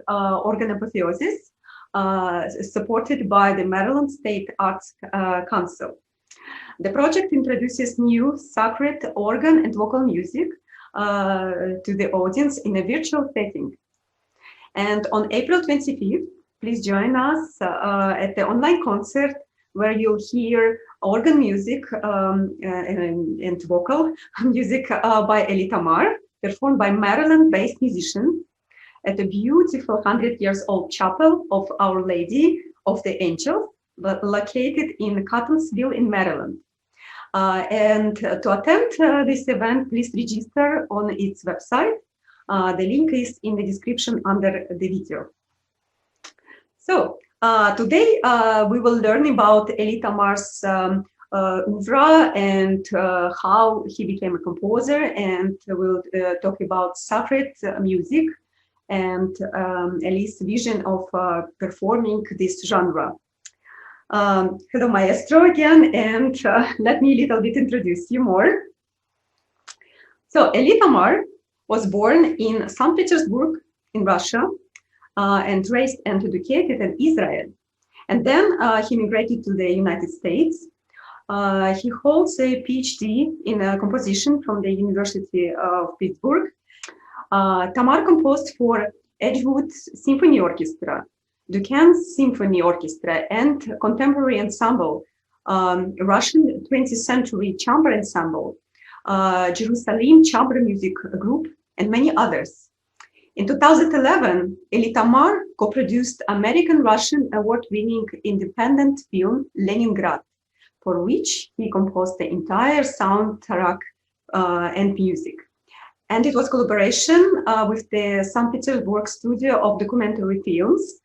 organ Apotheosis, supported by the Maryland State Arts Council. The project introduces new sacred organ and vocal music to the audience in a virtual setting. And on April 25th, please join us at the online concert where you'll hear organ music and vocal music by Eli Tamar, performed by Maryland-based musicians at a beautiful 100-year-old chapel of Our Lady of the Angels, located in Catonsville in Maryland. And to attend this event, please register on its website. The link is in the description under the video. So today we will learn about Eli Tamar's oeuvre and how he became a composer, and we'll talk about sacred music and Eli's vision of performing this genre. Hello, Maestro, again, and let me a little bit introduce you more. So Eli Tamar was born in St. Petersburg in Russia and raised and educated in Israel. And then he migrated to the United States. He holds a PhD in composition from the University of Pittsburgh. Tamar composed for Edgewood Symphony Orchestra, Duquesne Symphony Orchestra, and Contemporary Ensemble, Russian 20th Century Chamber Ensemble, Jerusalem Chamber Music Group, and many others. In 2011, Eli Tamar co-produced American-Russian award-winning independent film Leningrad, for which he composed the entire soundtrack and music. And it was collaboration with the St. Petersburg Studio of Documentary Films,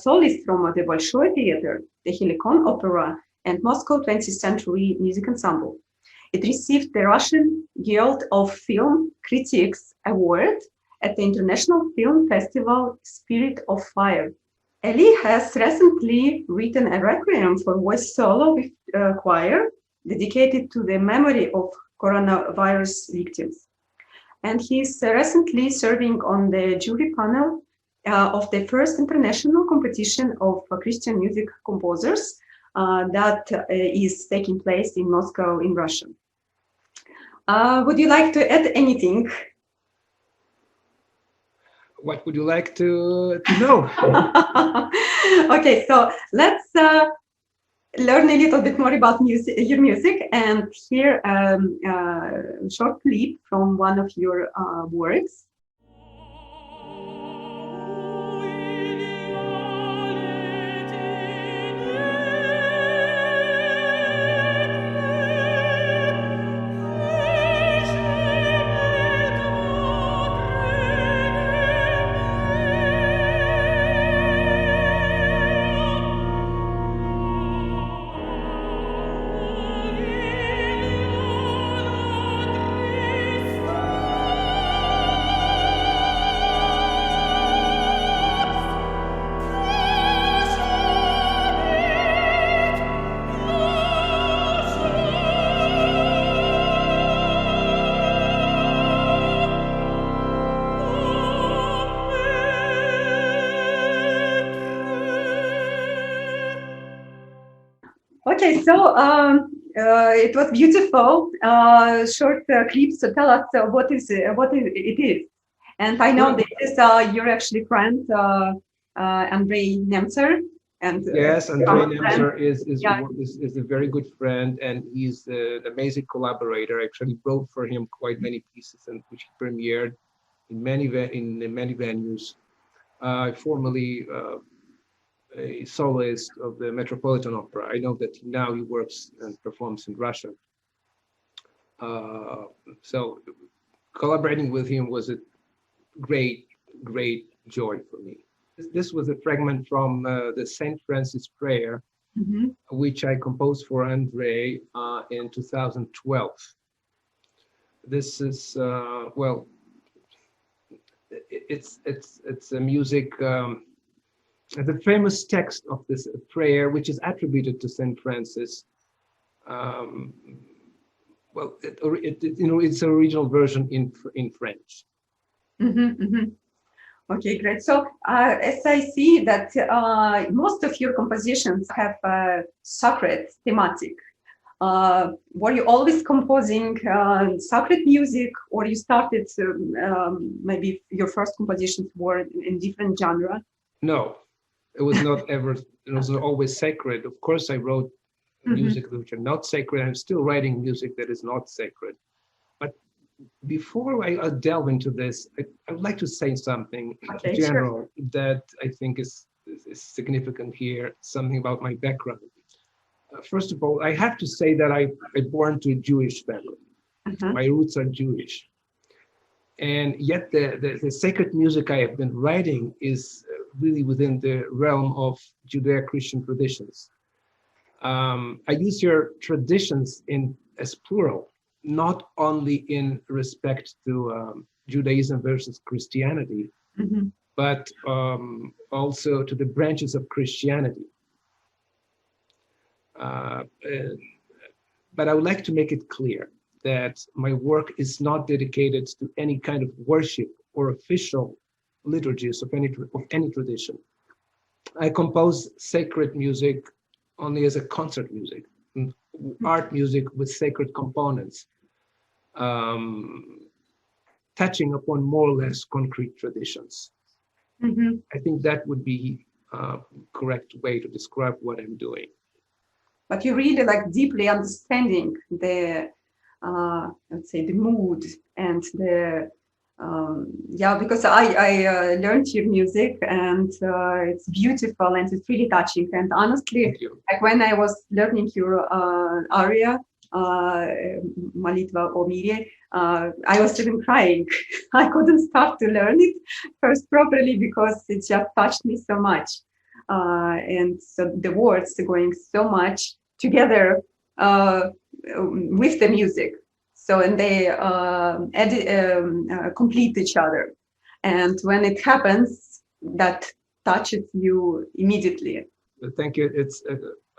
Solis from the Bolshoi Theater, the Helicon Opera, and Moscow 20th Century Music Ensemble. It received the Russian Guild of Film Critics Award at the International Film Festival Spirit of Fire. Eli has recently written a Requiem for voice solo with choir dedicated to the memory of coronavirus victims. And he's recently serving on the jury panel of the first international competition of Christian music composers that is taking place in Moscow in Russia. Would you like to add anything? What would you like to know? Okay, so let's learn a little bit more about your music, and hear a short clip from one of your works. Okay, so it was beautiful. Short clips to tell us what it is. And I know this is your actually friend, Andrei Nemtser. And yes, Andrei Nemtser is a very good friend, and he's an amazing collaborator. I actually wrote for him quite many pieces, and which he premiered in many venues. Formerly a soloist of the Metropolitan Opera. I know that now he works and performs in Russia. So collaborating with him was a great joy for me. This was a fragment from the St. Francis Prayer, which I composed for Andrei in 2012. This is well, it's a music. The famous text of this prayer, which is attributed to St. Francis, well, it's an original version in French. Okay, great. So as I see that most of your compositions have sacred thematic. Were you always composing sacred music, or you started maybe your first compositions were in different genre? No, it was not ever. It was always sacred. Of course, I wrote music which are not sacred. I'm still writing music that is not sacred. But before I delve into this, I would like to say something general that I think is significant here, something about my background. First of all, I have to say that I born to a Jewish family. My roots are Jewish. And yet the sacred music I have been writing is really within the realm of Judeo-Christian traditions. I use your traditions as plural, not only in respect to Judaism versus Christianity, but also to the branches of Christianity. But I would like to make it clear that my work is not dedicated to any kind of worship or official liturgies of any tradition. I compose sacred music only as a concert music, art music with sacred components, touching upon more or less concrete traditions. I think that would be a correct way to describe what I'm doing. But you really like deeply understanding the, let's say, the mood and the, because I learned your music and it's beautiful and it's really touching. And honestly, like when I was learning your aria, Молитва о мире, I was even crying. I couldn't start to learn it first properly because it just touched me so much. And so the words are going so much together with the music. So, and they complete each other. And when it happens, that touches you immediately. Thank you. It's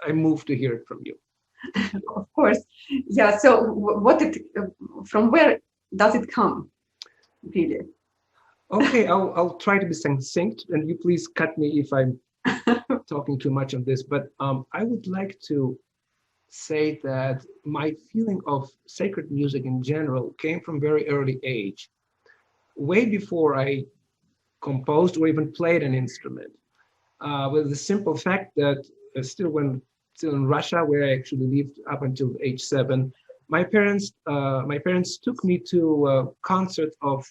I'm moved to hear it from you. Of course. Yeah. So from where does it come, really? Okay, I'll try to be succinct, and you please cut me if I'm talking too much on this. But I would like to say that my feeling of sacred music in general came from very early age, way before I composed or even played an instrument. With the simple fact that still in Russia, where I actually lived up until age 7, my parents took me to a concert of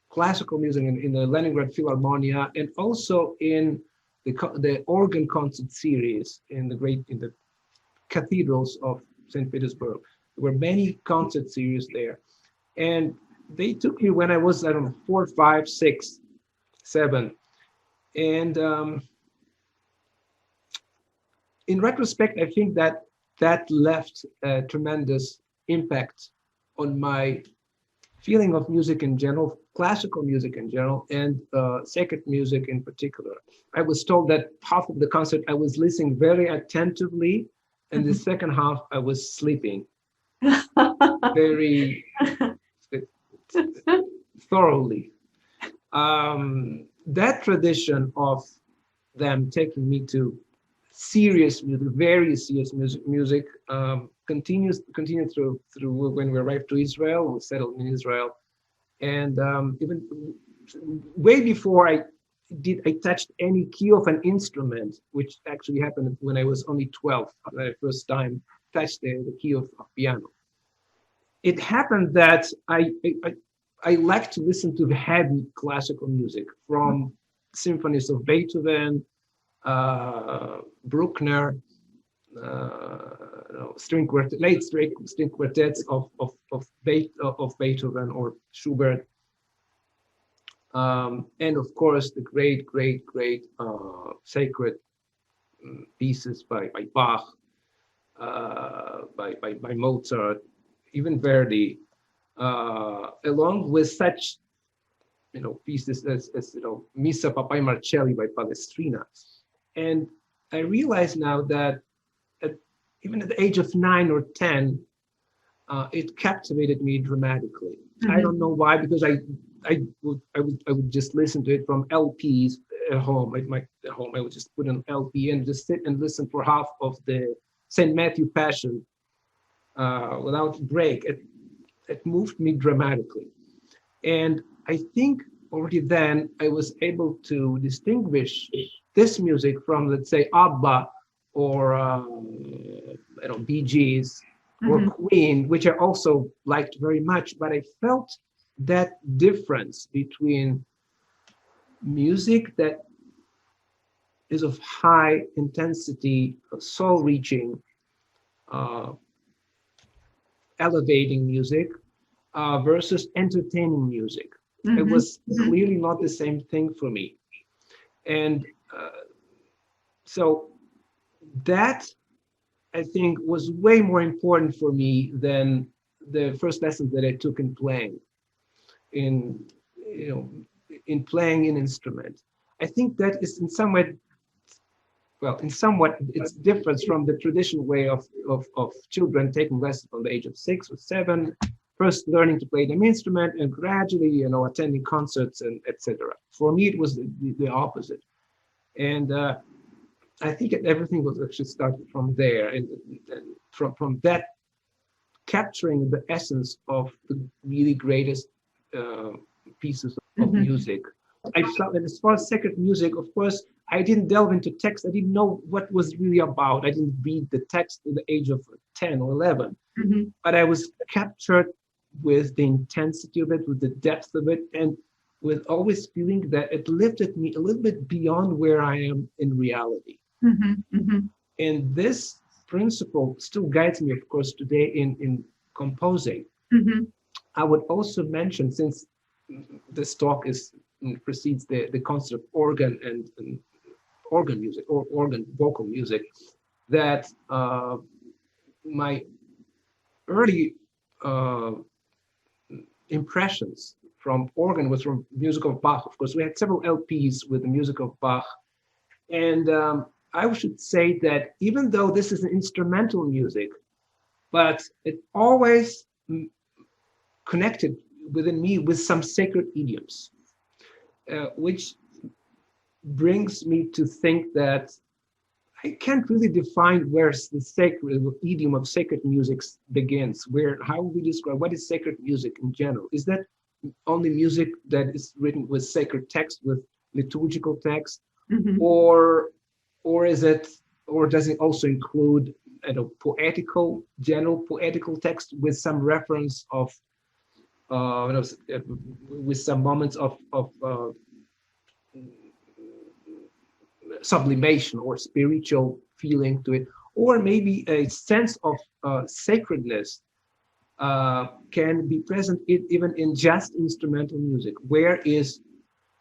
classical music in the Leningrad Philharmonia, and also in the organ concert series in the cathedrals of St. Petersburg. There were many concert series there, and they took me when I was, I don't know, 4, 5, 6, 7, and in retrospect, I think that left a tremendous impact on my feeling of music in general, classical music in general, and sacred music in particular. I was told that half of the concert I was listening very attentively, and the second half I was sleeping very thoroughly. That tradition of them taking me to serious music, very serious music, continued through when we arrived to Israel, we settled in Israel, and even way before I touched any key of an instrument, which actually happened when I was only 12, when I first time touched the key of piano. It happened that I like to listen to heavy classical music, from symphonies of Beethoven, Bruckner, late string quartets of Beethoven or Schubert, and of course the great sacred pieces by Bach, by Mozart, even Verdi, along with such pieces as Missa Papai Marcelli by Palestrina. And I realize now that even at the age of 9 or 10, it captivated me dramatically. I don't know why, because I would just listen to it from LPs at home. I would just put an LP and just sit and listen for half of the St. Matthew Passion without break. It moved me dramatically. And I think already then I was able to distinguish this music from, let's say, ABBA or Bee Gees or Queen, which I also liked very much. But I felt that difference between music that is of high intensity, soul-reaching, elevating music versus entertaining music. It was clearly not the same thing for me. And so that, I think, was way more important for me than the first lessons that I took in playing, in playing an instrument. I think that is in somewhat it's different from the traditional way of children taking lessons from the age of 6 or 7, first learning to play the instrument and gradually, attending concerts and etc. For me, it was the opposite. And I think everything was actually started from there, and from that, capturing the essence of the really greatest pieces of music. I felt that as far as sacred music, of course, I didn't delve into text. I didn't know what was really about. I didn't read the text at the age of 10 or 11, but I was captured with the intensity of it, with the depth of it, and with always feeling that it lifted me a little bit beyond where I am in reality. And this principle still guides me, of course, today in composing. I would also mention, since this talk precedes the concept of organ and organ music or organ vocal music, that my early impressions from organ was from music of Bach. Of course, we had several LPs with the music of Bach. And I should say that even though this is an instrumental music, but it always connected within me with some sacred idioms, which brings me to think that I can't really define where the sacred idiom of sacred music begins. How we describe what is sacred music in general? Is that only music that is written with sacred text, with liturgical text, or is it, or does it also include general poetical text with some reference of with some moments of sublimation or spiritual feeling to it, or maybe a sense of sacredness can be present even in just instrumental music. Where's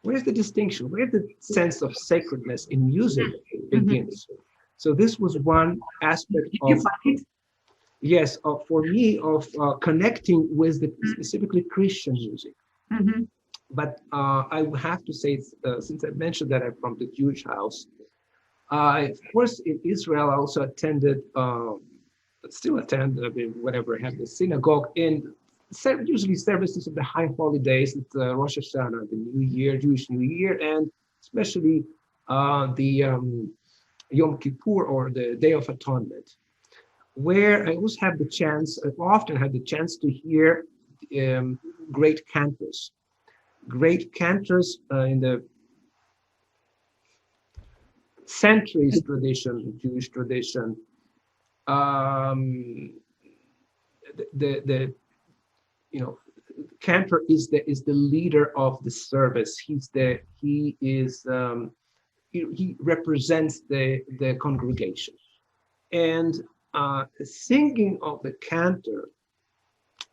the distinction? Where the sense of sacredness in music begins? So this was one aspect of, yes, for me, of connecting with the specifically Christian music. But I would have to say, since I mentioned that I'm from the Jewish house, of course, in Israel, I also attended, still attend, whatever, I have the synagogue in usually services of the high holidays, it's Rosh Hashanah, the New Year, Jewish New Year, and especially the Yom Kippur, or the Day of Atonement, where I always have the chance, I often have the chance to hear great cantors in the centuries tradition, Jewish tradition. The cantor is the leader of the service. He represents the congregation, and singing of the cantor,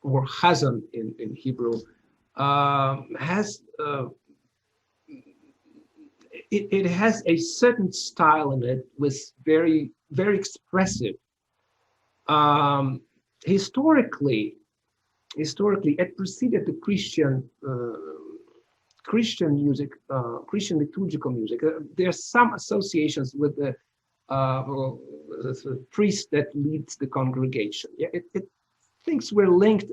or chazan in Hebrew, has it has a certain style in it, with very, very expressive. Historically, it preceded the Christian music, Christian liturgical music. There are some associations with the priest that leads the congregation. Yeah, things were linked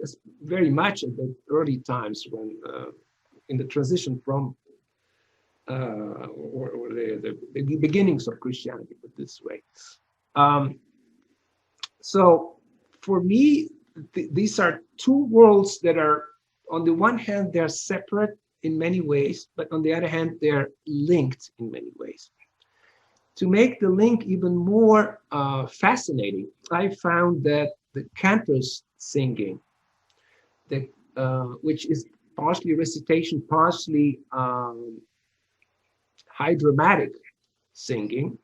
very much at the early times when, in the transition from, or the beginnings of Christianity, put this way. So for me, these are two worlds that are, on the one hand, they're separate in many ways, but on the other hand, they're linked in many ways. To make the link even more fascinating, I found that the cantors singing, which is partially recitation, partially high dramatic singing,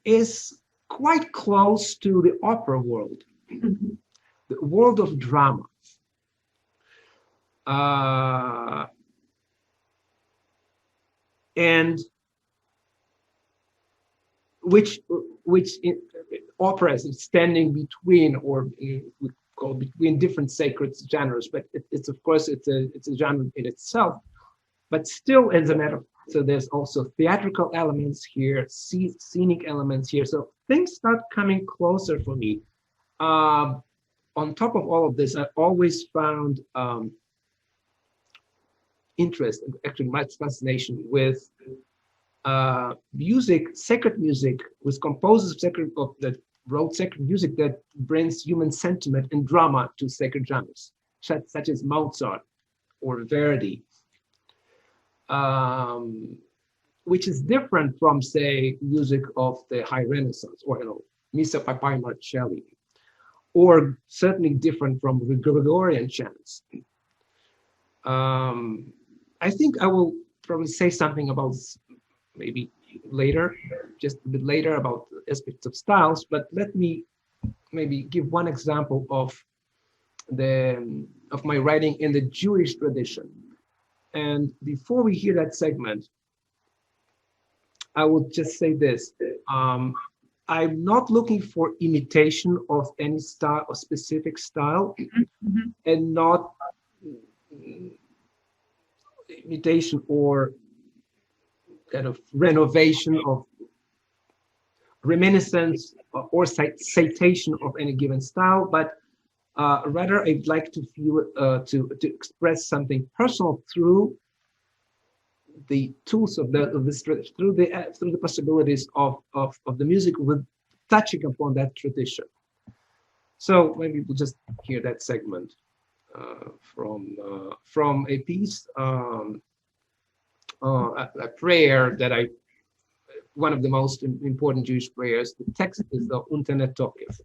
is quite close to the opera world, the world of drama. And which opera is standing between, or we call between different sacred genres, but it's of course it's a genre in itself, but still as a matter. So there's also theatrical elements here, scenic elements here. So things start coming closer for me. On top of all of this, I always found interest, and actually much fascination with music, sacred music, with composers that wrote sacred music that brings human sentiment and drama to sacred genres, such as Mozart or Verdi, which is different from, say, music of the High Renaissance, or Missa by Marcelli, or certainly different from Gregorian chants. I think I will probably say something about maybe later, just a bit later, about aspects of styles, but let me maybe give one example of my writing in the Jewish tradition. And before we hear that segment, I will just say this. I'm not looking for imitation of any style or specific style, and not imitation or kind of renovation of reminiscence or citation of any given style, but rather I'd like to feel to express something personal through the tools of this, through the possibilities of the music, with touching upon that tradition. So maybe we'll just hear that segment from a piece, a prayer that one of the most important Jewish prayers. The text is the Unetaneh tokef.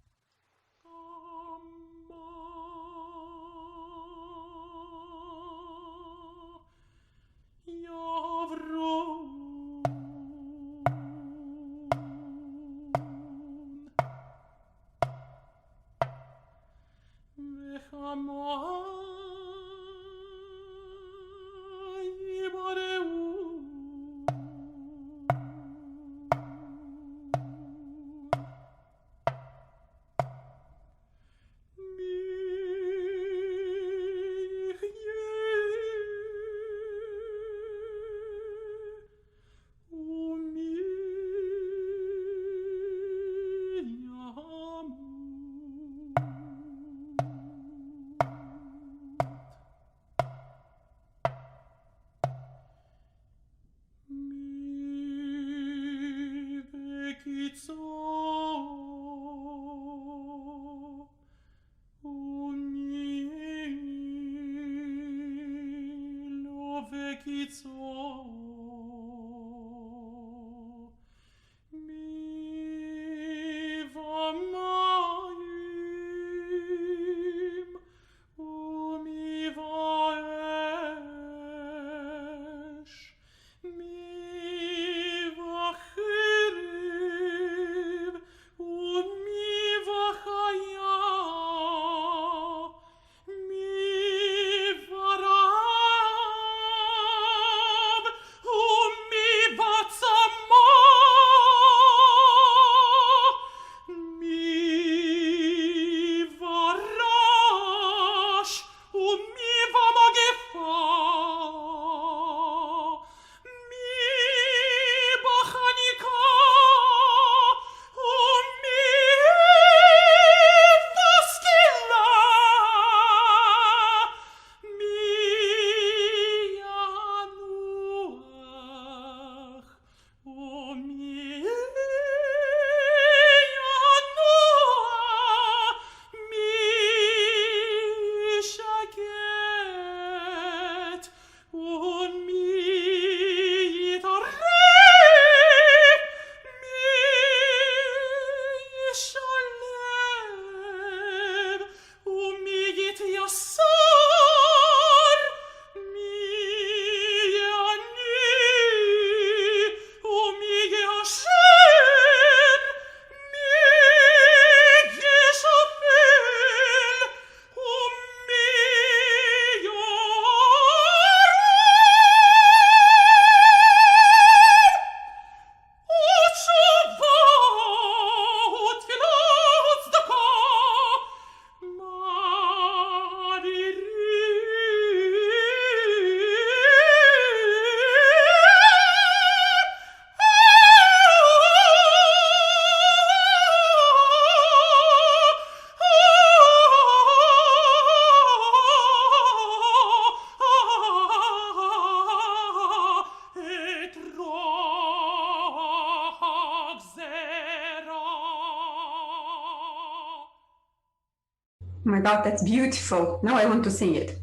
Oh my God, that's beautiful. Now I want to sing it.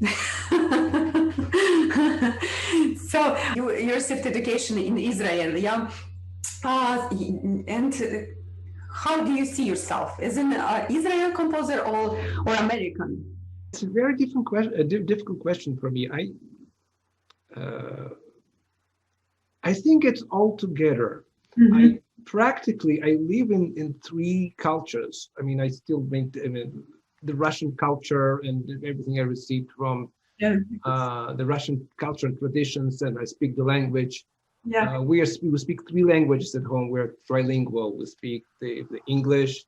So you received education in Israel, yeah? And how do you see yourself? As an Israel composer or American? It's a very different question, a difficult question for me. I think it's all together. Mm-hmm. I live in three cultures. I mean, I still maintain the Russian culture and everything I received from the Russian culture and traditions, and I speak the language. Yeah. We speak three languages at home. We're trilingual. We speak the English,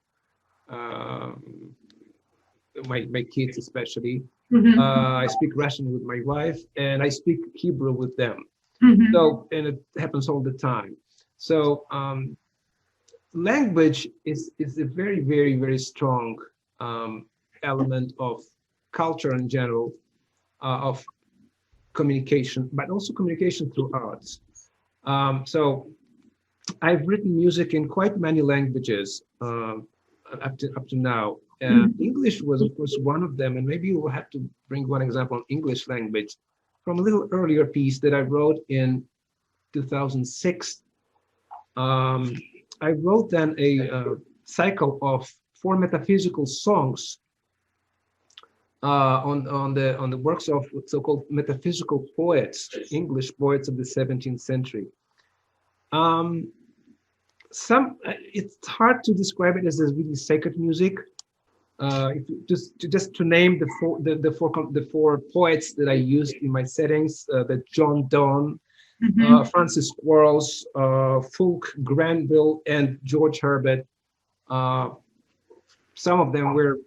my kids especially. Mm-hmm. I speak Russian with my wife, and I speak Hebrew with them. Mm-hmm. So, and it happens all the time. So, language is a very, very, very strong element of culture in general, of communication, but also communication through arts. So I've written music in quite many languages up to now. English was, of course, one of them, and maybe we'll have to bring one example on English language from a little earlier piece that I wrote in 2006. I wrote then a cycle of 4 metaphysical songs on the works of so-called metaphysical poets, English poets of the 17th century. It's hard to describe it as really sacred music. Just to name the four poets that I used in my settings, that John Donne, mm-hmm. Francis Quarles, Fulk Granville, and George Herbert. Some of them were,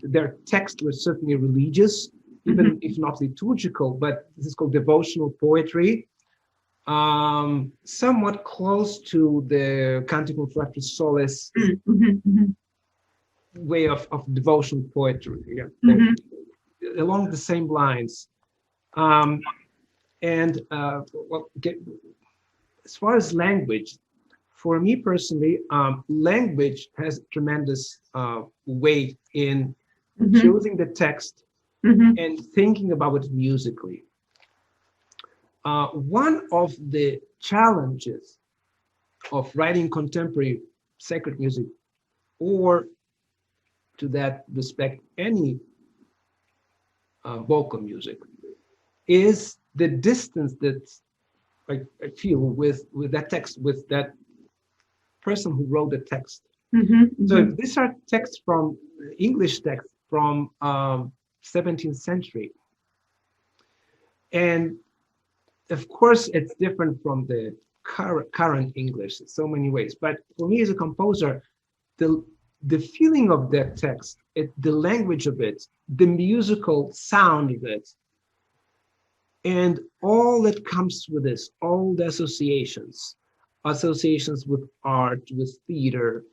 their texts were certainly religious, even mm-hmm. if not liturgical, but this is called devotional poetry. Somewhat close to the Canticum Fratris Solis mm-hmm. way of devotional poetry, yeah, mm-hmm. along the same lines. As far as language, for me personally, language has tremendous weight in mm-hmm. choosing the text mm-hmm. and thinking about it musically. One of the challenges of writing contemporary sacred music, or to that respect, any vocal music, is the distance that I feel with that text, with that person who wrote the text. Mm-hmm, so mm-hmm. these are texts from English texts from 17th century. And of course, it's different from the current English in so many ways. But for me as a composer, the feeling of that text, the language of it, the musical sound of it, and all that comes with this, all the associations with art, with theater,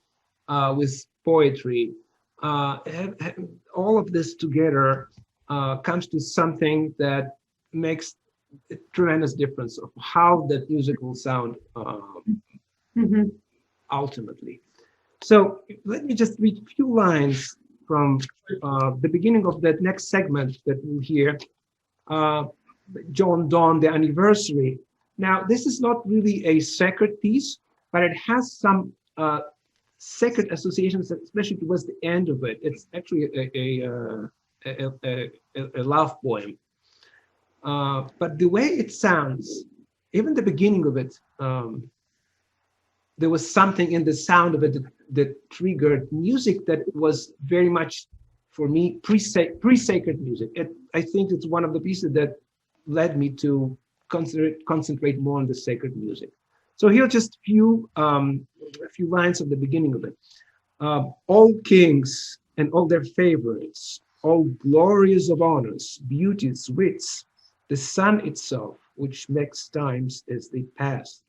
with poetry, all of this together comes to something that makes a tremendous difference of how that music will sound mm-hmm. ultimately. So let me just read a few lines from the beginning of that next segment that we'll hear, John Donne, the anniversary. Now, this is not really a sacred piece, but it has some sacred associations, especially towards the end of it. It's actually a love poem. But the way it sounds, even the beginning of it, there was something in the sound of it that triggered music that was very much, for me, pre-sacred music. I think it's one of the pieces that led me to concentrate more on the sacred music. So here are just a few lines of the beginning of it. All kings and all their favorites, all glories of honors, beauties, wits, the sun itself, which makes times as they pass,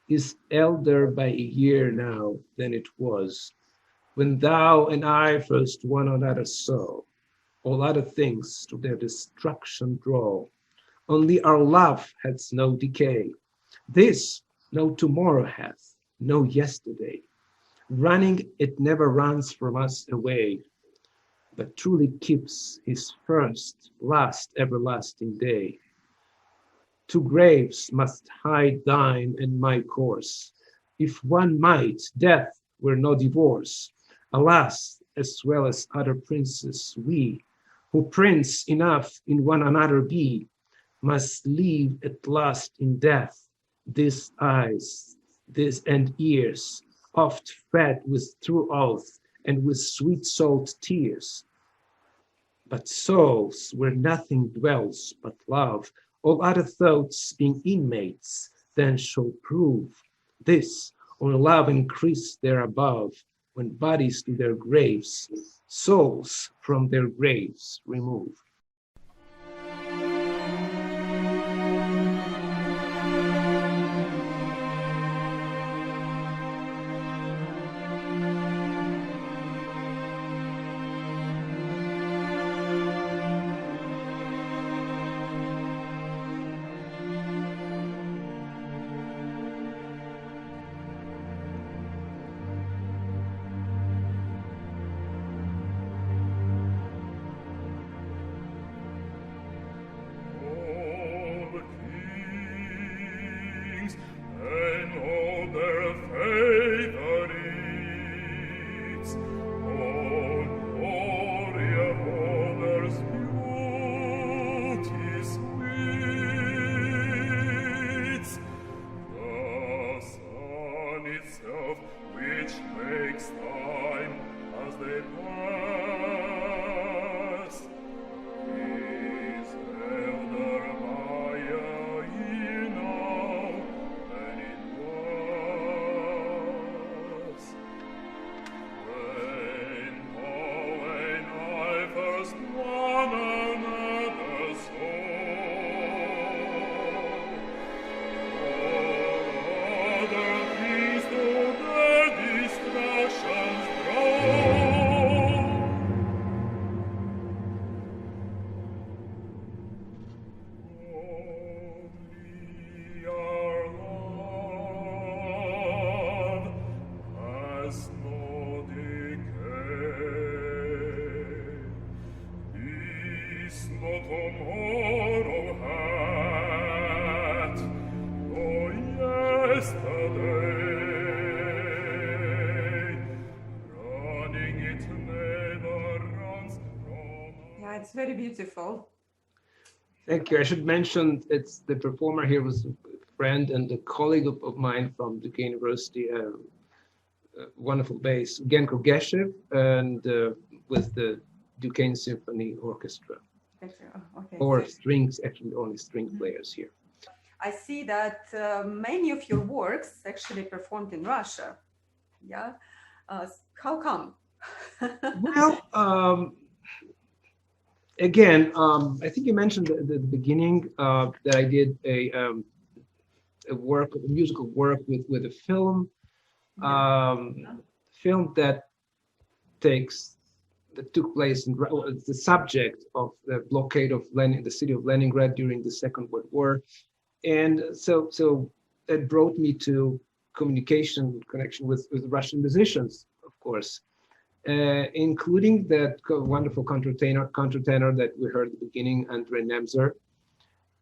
is elder by a year now than it was, when thou and I first one another saw. All other things to their destruction draw. Only our love has no decay. This no tomorrow hath, no yesterday. Running, it never runs from us away, but truly keeps his first, last, everlasting day. Two graves must hide thine and my course. If one might, death were no divorce. Alas, as well as other princes, we, who prince enough in one another be, must leave at last in death these eyes, these and ears, oft fed with true oath and with sweet salt tears. But souls where nothing dwells but love, all other thoughts being inmates, then shall prove this, or love increase there above, when bodies to their graves, souls from their graves remove. It's very beautiful. Thank you. I should mention it's the performer here was a friend and a colleague of mine from Duke University, wonderful bass, Genko Geshev, and with the Duquesne Symphony Orchestra. Okay. Or strings, actually only string players here. I see that many of your works actually performed in Russia. Yeah. How come? Well, again, I think you mentioned at the beginning that I did a musical work with a film, film that took place in the subject of the blockade of the city of Leningrad during the Second World War, and so it brought me to connection with Russian musicians, of course. Including that wonderful countertenor that we heard at the beginning, Andrei Nemzer,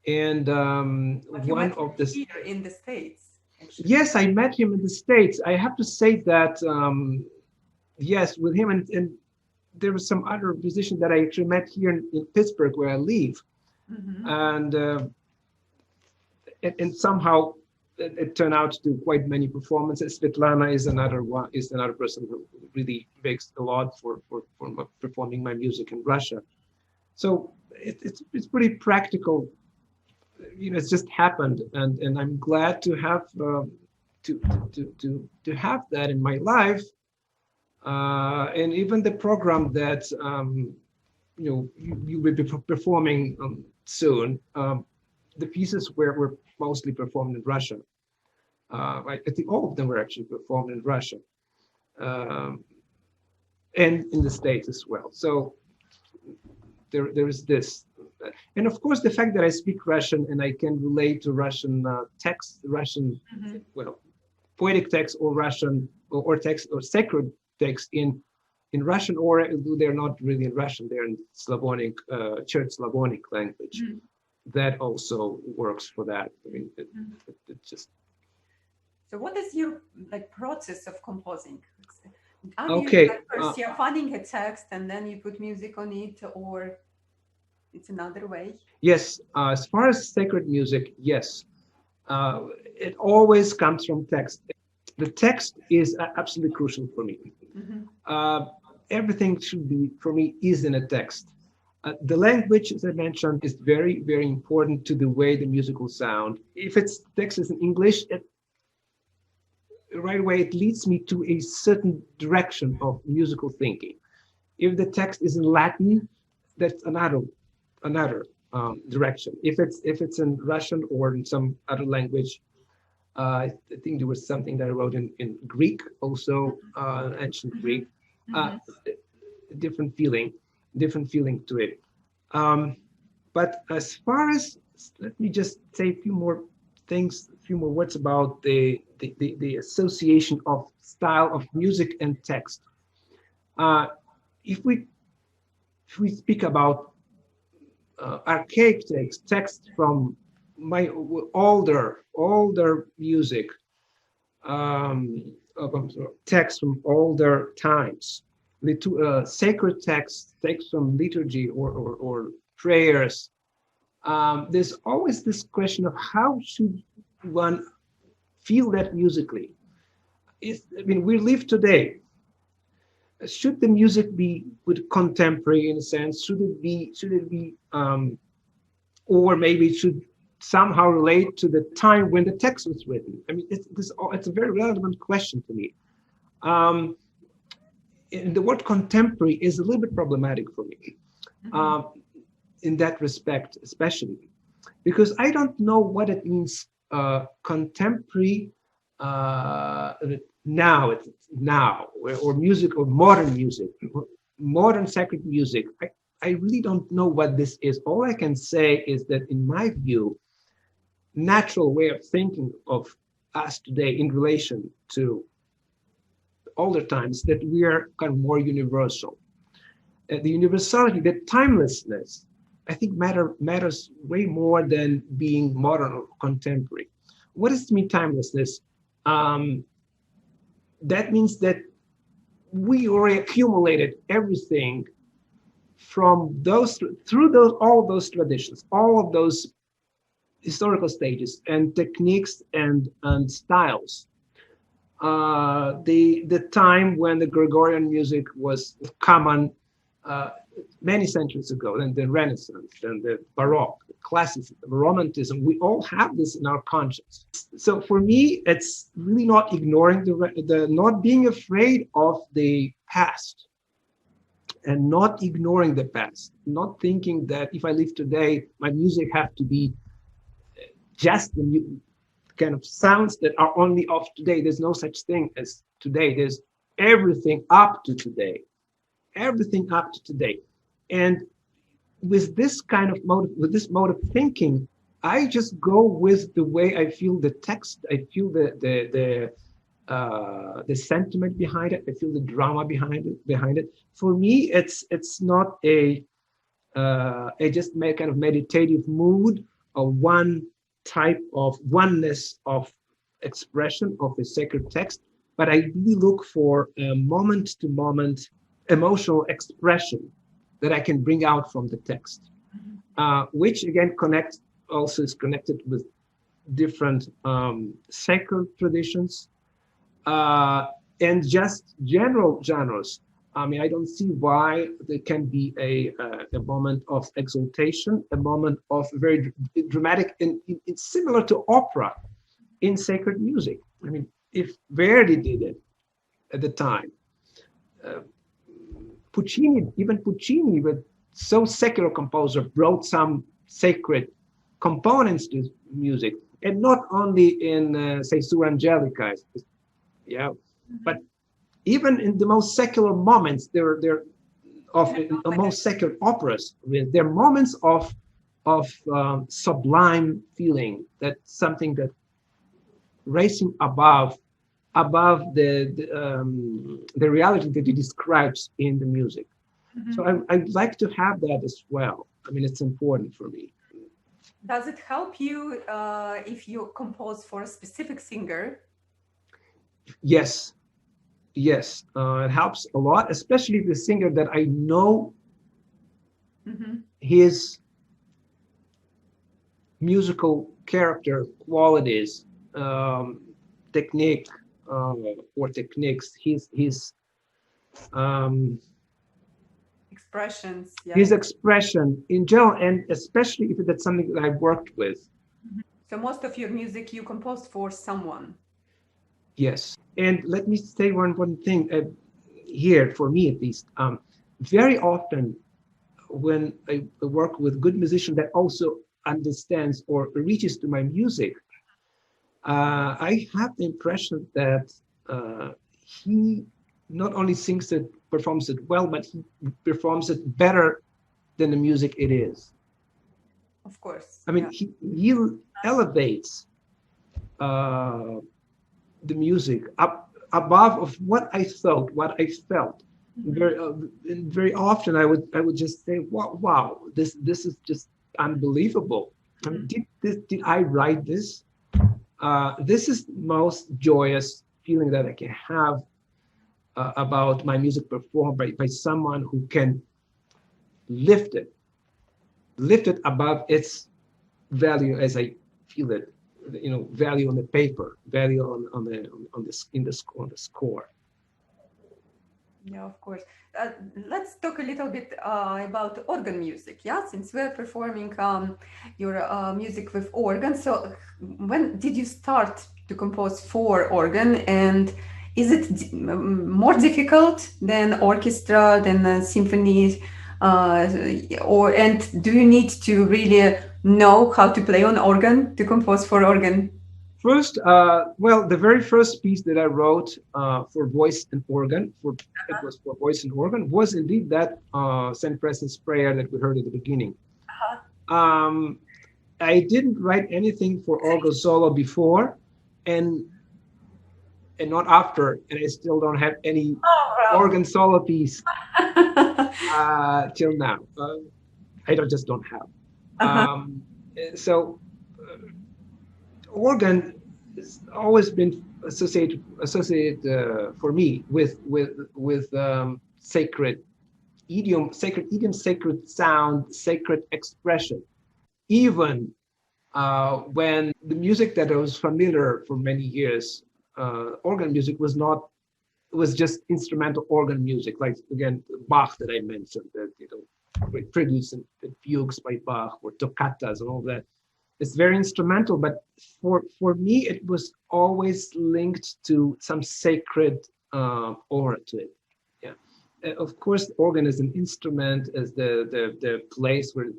and one of the here in the States. Actually. Yes, I met him in the States. I have to say that yes, with him and there was some other musician that I actually met here in Pittsburgh, where I live, and somehow it turned out to do quite many performances. Svetlana is another person who really makes a lot for performing my music in Russia. So it's pretty practical. You know, it's just happened, and I'm glad to have to have that in my life. And even the program that you will be performing soon. The pieces were mostly performed in Russia. I think all of them were actually performed in Russia, and in the States as well. So there is this, and of course the fact that I speak Russian and I can relate to Russian texts, poetic text or Russian or text or sacred text in Russian, or they're not really in Russian, they're in Slavonic, Church Slavonic language. That also works for that. I mean, it just. So what is your process of composing? Okay. First you're finding a text and then you put music on it, or it's another way? Yes, as far as sacred music, yes. It always comes from text. The text is absolutely crucial for me. Everything should be, for me, is in a text. The language, as I mentioned, is very, very important to the way the music will sound. If its text is in English, right away it leads me to a certain direction of musical thinking. If the text is in Latin, that's another direction. If it's in Russian or in some other language, I think there was something that I wrote in Greek, also ancient Greek. Different feeling to it. But as far as, let me just say a few more words about the association of style of music and text. If we speak about archaic text from my older music, text from older times, sacred text from liturgy or prayers, there's always this question of how should one feel that musically. We live today. Should the music be with contemporary in a sense? Should it be, or maybe it should somehow relate to the time when the text was written? It's a very relevant question to me. The word contemporary is a little bit problematic for me in that respect, especially because I don't know what it means contemporary now, or music, or modern music, modern sacred music. I really don't know what this is. All I can say is that in my view, natural way of thinking of us today in relation to older times, that we are kind of more universal. The universality, the timelessness, I think matters way more than being modern or contemporary. What does it mean, timelessness? That means that we already accumulated everything from all of those traditions, all of those historical stages and techniques and styles. The time when the Gregorian music was common many centuries ago, and the Renaissance, and the Baroque, the Classicism, the Romanticism, we all have this in our conscience. So for me, it's really not ignoring not being afraid of the past, and not ignoring the past, not thinking that if I live today, my music have to be just the kind of sounds that are only of today. There's no such thing as today. There's everything up to today. Everything up to today. And with this kind of mode of thinking, I just go with the way I feel the text. I feel the sentiment behind it. I feel the drama behind it. For me, it's not a just kind of meditative mood or one type of oneness of expression of a sacred text, but I really look for a moment-to-moment emotional expression that I can bring out from the text, which again is connected with different sacred traditions and just general genres. I don't see why there can be a moment of exaltation, a moment of very dramatic, and it's similar to opera in sacred music. If Verdi did it at the time, Puccini, with so secular composer, brought some sacred components to music, and not only in say Sur Angelica, but even in the most secular moments, there of most secular operas, there are moments of sublime feeling, that something that raising above above the reality that he describes in the music. Mm-hmm. So I'd like to have that as well. I mean, it's important for me. Does it help you if you compose for a specific singer? Yes. Yes, it helps a lot, especially the singer that I know mm-hmm. his musical character qualities, technique or techniques, his expressions, yeah. His expression in general, and especially if that's something that I've worked with. Mm-hmm. So most of your music you composed for someone. Yes, and let me say one thing here, for me at least. Very often, when I work with good musician that also understands or reaches to my music, I have the impression that he not only sings it, performs it well, but he performs it better than the music it is. Of course. I mean, he elevates the music up above of what I thought, what I felt. Mm-hmm. Very often I would just say, wow, this is just unbelievable. Mm-hmm. I mean, did I write this? This is the most joyous feeling that I can have about my music performed by someone who can lift it above its value as I feel it. Value on the paper, value on the score. Yeah, of course. Let's talk a little bit about organ music. Yeah, since we're performing your music with organ. So, when did you start to compose for organ, and is it more difficult than orchestra, than symphonies, and do you need to really know how to play on organ to compose for organ? First, the very first piece that I wrote for voice and organ, it was for voice and organ, was indeed that St. Presence prayer that we heard at the beginning. I didn't write anything for organ solo before, and not after, and I still don't have any organ solo piece till now. I just don't have. So organ has always been associated for me with sacred idiom, sacred sound, sacred expression. Even when the music that I was familiar for many years, organ music was just instrumental organ music, like again Bach that I mentioned, that preludes and fugues by Bach, or toccatas and all that. It's very instrumental, but for me it was always linked to some sacred aura to it. Yeah, of course, the organ is an instrument, as the place where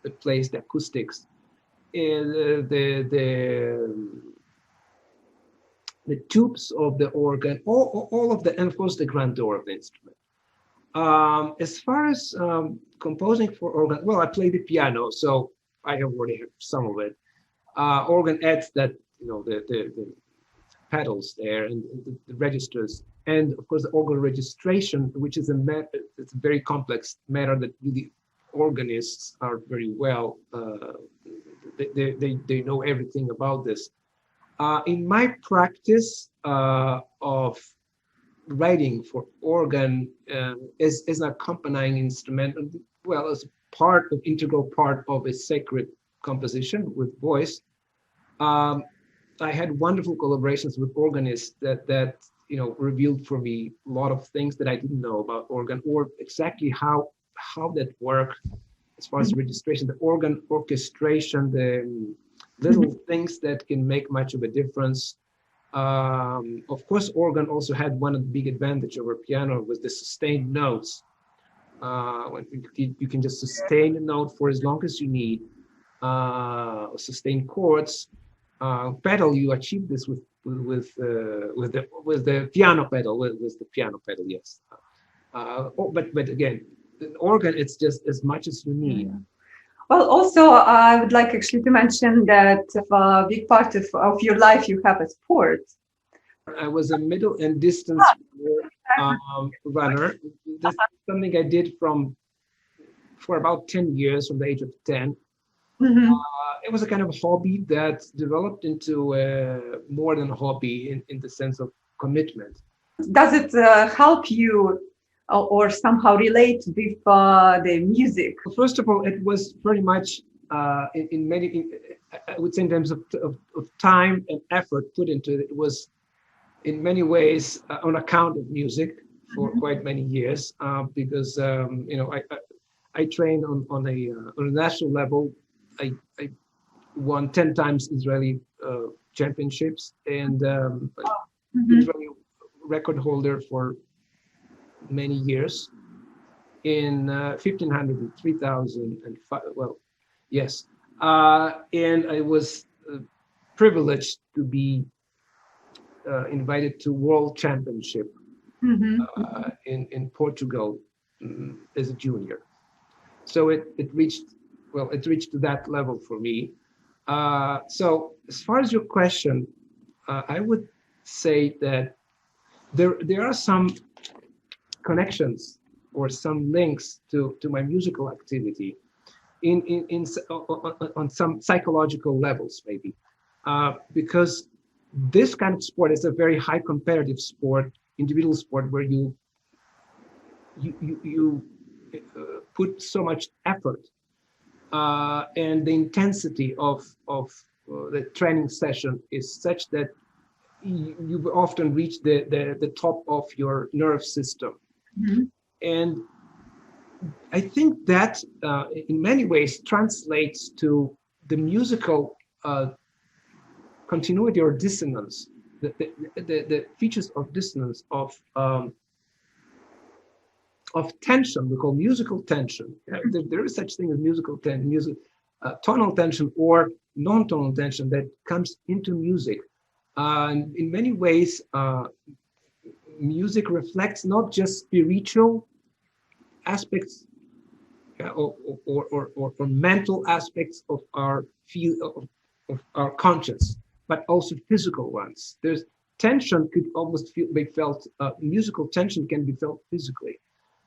it plays the acoustics, the tubes of the organ, all of the, and of course the grandeur of the instrument. As far as composing for organ, well, I play the piano, so I have already heard some of it. Organ adds that, the pedals there and the registers, and of course the organ registration, which is it's a very complex matter that really organists are very well. They know everything about this. In my practice of writing for organ as an accompanying instrument, well, as integral part of a sacred composition with voice, I had wonderful collaborations with organists that revealed for me a lot of things that I didn't know about organ, or exactly how that worked as far as registration, the organ orchestration, the little things that can make much of a difference. Of course, organ also had one of the big advantage over piano was the sustained notes. When you can just sustain a note for as long as you need, sustain chords. Pedal, you achieve this with the piano pedal, with the piano pedal, yes. But again, the organ, it's just as much as you need. Yeah. Well, also, I would like actually to mention that a big part of your life you have a sport. I was a middle and distance runner. That's something I did for about 10 years, from the age of 10. Mm-hmm. It was a kind of hobby that developed into more than a hobby in the sense of commitment. Does it help you or somehow relate with the music? First of all, it was very much I would say in terms of time and effort put into it, it was in many ways on account of music for quite many years, because I trained on a national level. I won 10 times Israeli championships, and Israeli record holder for many years in 1500 and 3000 and yes. And I was privileged to be invited to World Championship in Portugal as a junior. So it reached to that level for me. So as far as your question, I would say that there are some connections or some links to my musical activity on some psychological levels, maybe, because this kind of sport is a very high competitive sport, individual sport, where you put so much effort, and the intensity of the training session is such that you often reach the top of your nerve system. And I think that in many ways translates to the musical continuity or dissonance, the features of dissonance, of tension. We call musical tension. There is such thing as musical tension, tonal tension or non-tonal tension that comes into music. And in many ways, music reflects not just spiritual aspects or mental aspects of our of our conscience, but also physical ones. There's tension could almost be felt. Musical tension can be felt physically.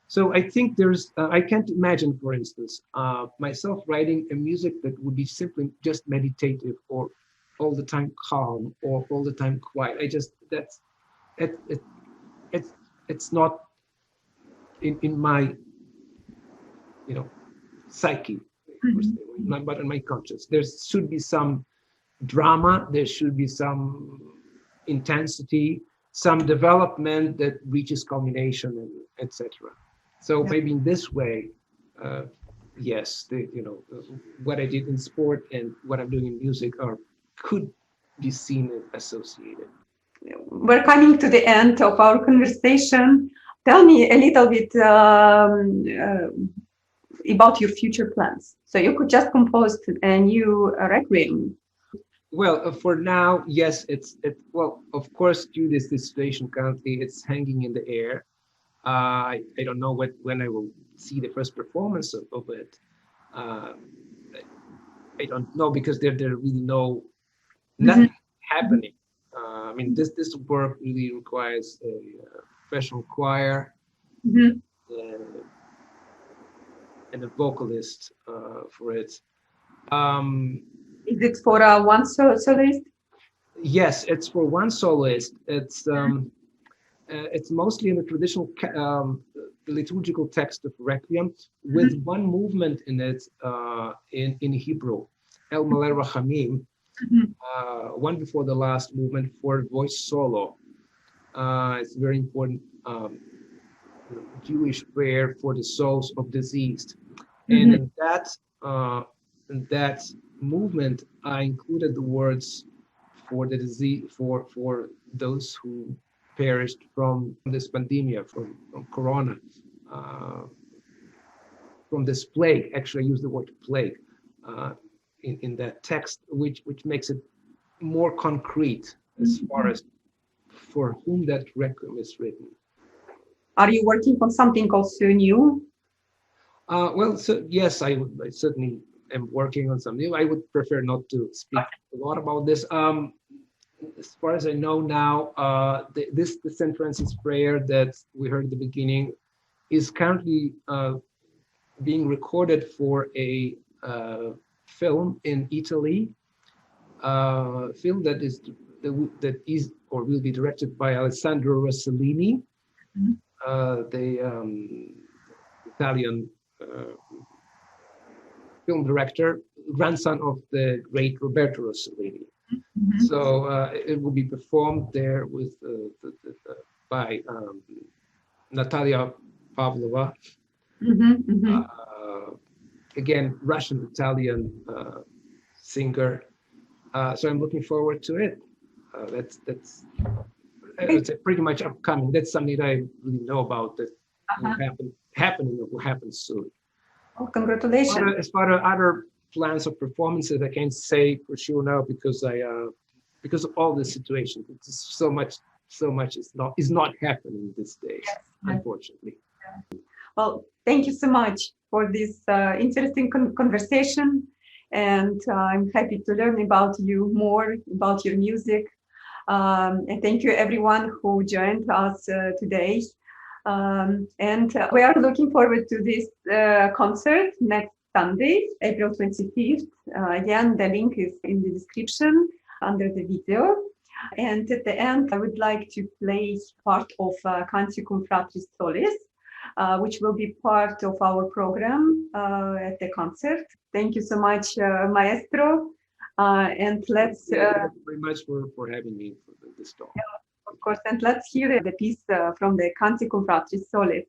So I think I can't imagine, for instance, myself writing a music that would be simply just meditative or all the time calm or all the time quiet. It's not in my psyche, but in my conscience. There should be some drama, there should be some intensity, some development that reaches culmination, and etc. So maybe in this way, yes, what I did in sport and what I'm doing in music could be seen and associated. We're coming to the end of our conversation. Tell me a little bit about your future plans. So you could just compose a new Requiem. Well, for now, yes, well, of course, due to this situation currently, it's hanging in the air. I don't know when I will see the first performance of it. I don't know, because there really nothing happening. I mean, this work really requires a professional choir and a vocalist for it. Is it for one soloist? Yes, it's for one soloist. It's mostly in the traditional liturgical text of Requiem, with one movement in it in Hebrew, El Maleh Rachamim, one before the last movement for voice solo. It's a very important Jewish prayer for the souls of deceased. And in that movement, I included the words for the disease, for those who perished from this pandemic, from Corona, from this plague. Actually, I use the word plague in that text, which makes it more concrete as far as for whom that Requiem is written. Are you working on something also new? Well, so yes, I certainly am working on something new. I would prefer not to speak a lot about this. as far as I know now, the St. Francis prayer that we heard at the beginning is currently being recorded for a film in Italy, film that is or will be directed by Alessandro Rossellini, the Italian film director, grandson of the great Roberto Rossellini. So it will be performed there with by Natalia Pavlova, again Russian-Italian singer. So I'm looking forward to it. That's it's pretty much upcoming. That's something that I really know about that will happening or will happen soon. Oh, congratulations! As far as other plans of performances, I can't say for sure now because of all the situation. It's so much is not happening these days, unfortunately. Well, thank you so much for this interesting conversation, and I'm happy to learn about you more, about your music. And thank you everyone who joined us today. And we are looking forward to this concert next Sunday, April 25th. Again, the link is in the description under the video. And at the end, I would like to play part of Canticum Fratris Solis, which will be part of our program at the concert. Thank you so much, Maestro. And let's... Thank you very much for having me for this talk. Yeah, of course, and let's hear the piece from the Canticum Fratris Solis.